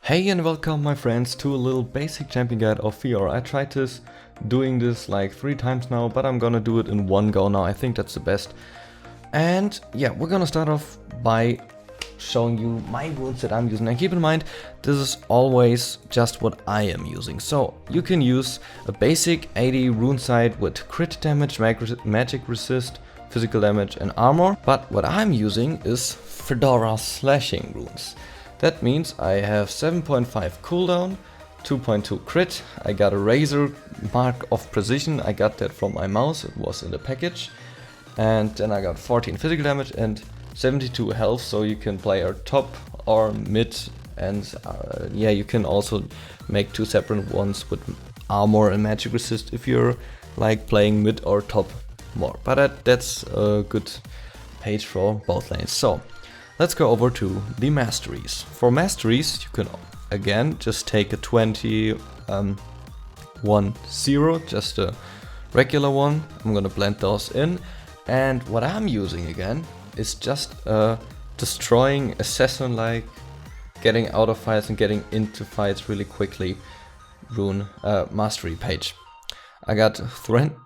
Hey and welcome my friends to a little basic champion guide of FIORA. I tried doing this like 3 times now, but I'm gonna do it in one go now. I think that's the best. And yeah, we're gonna start off by showing you my runes that I'm using. And keep in mind, this is always just what I am using. So you can use a basic 80 rune site with crit damage, magic resist, physical damage and armor. But what I'm using is FIORA slashing runes. That means I have 7.5 cooldown, 2.2 crit, I got a razor mark of precision, I got that from my mouse, it was in the package. And then I got 14 physical damage and 72 health, so you can play our top or mid, and yeah, you can also make 2 separate ones with armor and magic resist if you're like playing mid or top more. But that's a good page for both lanes. So let's go over to the masteries. For masteries, you can again just take a 20-1-0, just a regular one. I'm gonna blend those in. And what I'm using again is just a destroying assassin, like getting out of fights and getting into fights really quickly rune mastery page. I got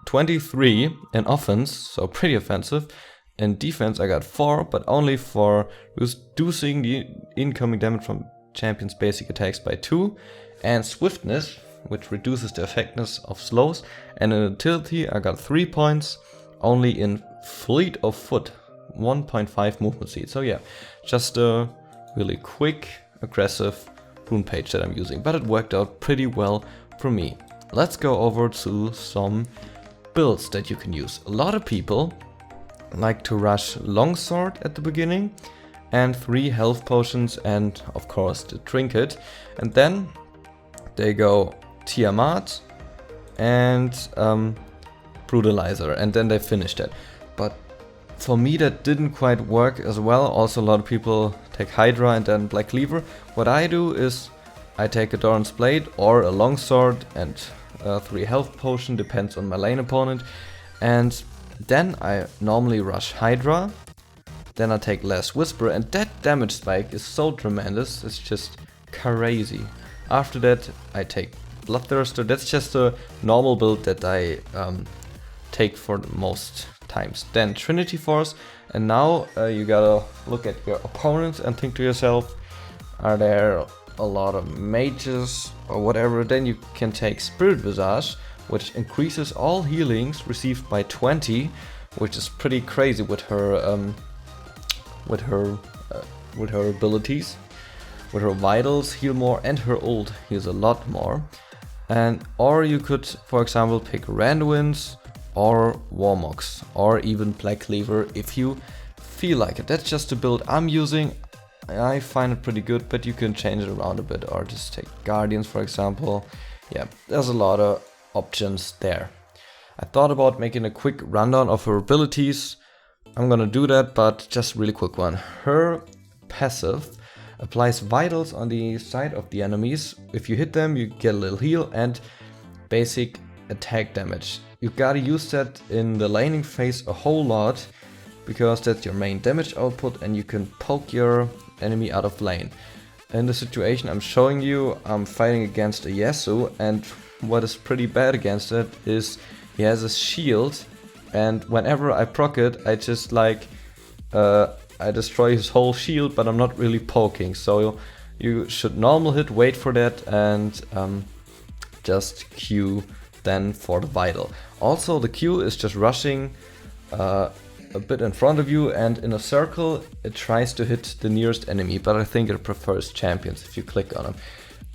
23 in offense, so pretty offensive. In defense I got 4, but only for reducing the incoming damage from champions' basic attacks by 2. And swiftness, which reduces the effectiveness of slows. And in utility I got 3 points, only in fleet of foot, 1.5 movement speed. So yeah, just a really quick, aggressive rune page that I'm using. But it worked out pretty well for me. Let's go over to some builds that you can use. A lot of people like to rush longsword at the beginning and 3 health potions and of course the trinket, and then they go Tiamat and brutalizer, and then they finish that. But for me that didn't quite work as well. Also a lot of people take Hydra and then Black Cleaver. What I do is I take a Doran's Blade or a longsword and 3 health potion, depends on my lane opponent, and then I normally rush Hydra, then I take less Whisper, and that damage spike is so tremendous, it's just crazy. After that I take Bloodthirster. That's just a normal build that I take for the most times. Then Trinity Force, and now you gotta look at your opponents and think to yourself, are there a lot of mages or whatever? Then you can take Spirit Visage, which increases all healings received by 20, which is pretty crazy with her abilities. With her vitals heal more and her ult heals a lot more. And or you could, for example, pick Randuin's or Warmox or even Black Cleaver if you feel like it. That's just the build I'm using. I find it pretty good, but you can change it around a bit, or just take Guardians for example. Yeah, there's a lot of options there. I thought about making a quick rundown of her abilities. I'm gonna do that, but just a really quick one. Her passive applies vitals on the side of the enemies. If you hit them, you get a little heal and basic attack damage. You gotta use that in the laning phase a whole lot, because that's your main damage output and you can poke your enemy out of lane. In the situation I'm showing you, I'm fighting against a Yasuo, and what is pretty bad against it is he has a shield, and whenever I proc it, I just like I destroy his whole shield, but I'm not really poking. So you should normal hit, wait for that, and just Q then for the vital. Also the Q is just rushing a bit in front of you, and in a circle it tries to hit the nearest enemy, but I think it prefers champions if you click on them.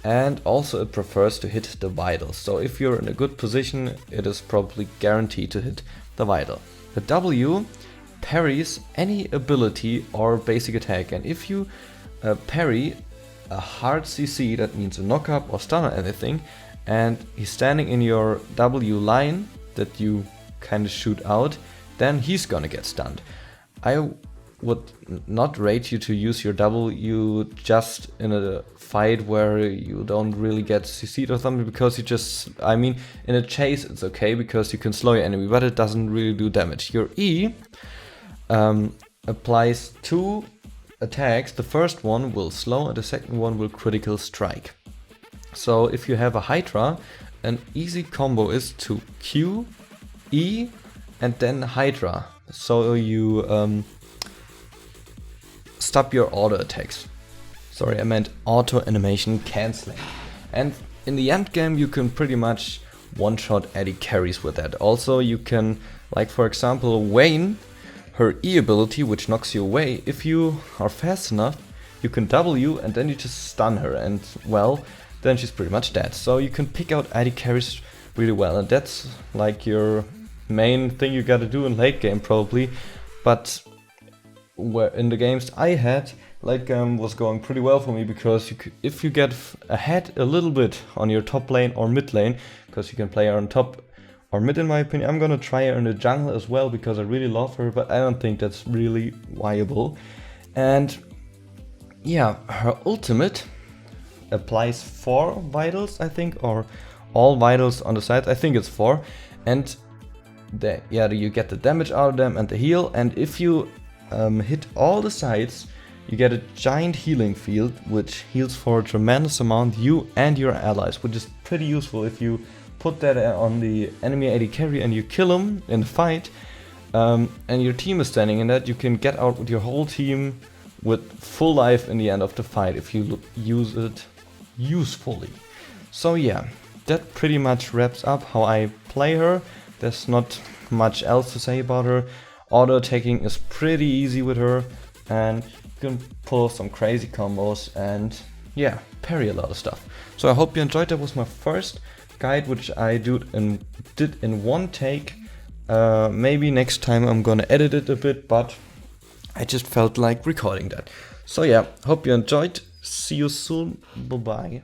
And also it prefers to hit the vital. So if you're in a good position, it is probably guaranteed to hit the vital. The W parries any ability or basic attack, and if you parry a hard CC, that means a knockup or stun or anything, and he's standing in your W line that you kind of shoot out, then he's gonna get stunned. I would not rate you to use your W just in a fight where you don't really get CC'd or something, because you just, I mean, in a chase it's okay because you can slow your enemy, but it doesn't really do damage. Your E applies 2 attacks, the first one will slow and the second one will critical strike. So if you have a Hydra, an easy combo is to Q, E, and then Hydra. So you stop your auto attacks. Sorry, I meant auto animation cancelling. And in the end game you can pretty much one-shot AD carries with that. Also you can, like for example Vayne, her E ability which knocks you away, if you are fast enough you can W and then you just stun her, and well, then she's pretty much dead. So you can pick out AD carries really well, and that's like your main thing you gotta do in late game probably. But where in the games I had, late game was going pretty well for me, because if you get ahead a little bit on your top lane or mid lane, because you can play her on top or mid in my opinion. I'm gonna try her in the jungle as well because I really love her, but I don't think that's really viable. And yeah, her ultimate applies 4 vitals, I think, or all vitals on the side. I think it's 4, and you get the damage out of them and the heal. And if you hit all the sides, you get a giant healing field which heals for a tremendous amount you and your allies, which is pretty useful if you put that on the enemy AD carry and you kill him in the fight, and your team is standing in that. You can get out with your whole team with full life in the end of the fight if you use it usefully. So yeah, that pretty much wraps up how I play her. There's not much else to say about her. Auto attacking is pretty easy with her, and you can pull some crazy combos and yeah, parry a lot of stuff. So I hope you enjoyed. That was my first guide which I did in one take. Maybe next time I'm gonna edit it a bit, but I just felt like recording that. So yeah, hope you enjoyed. See you soon. Bye bye.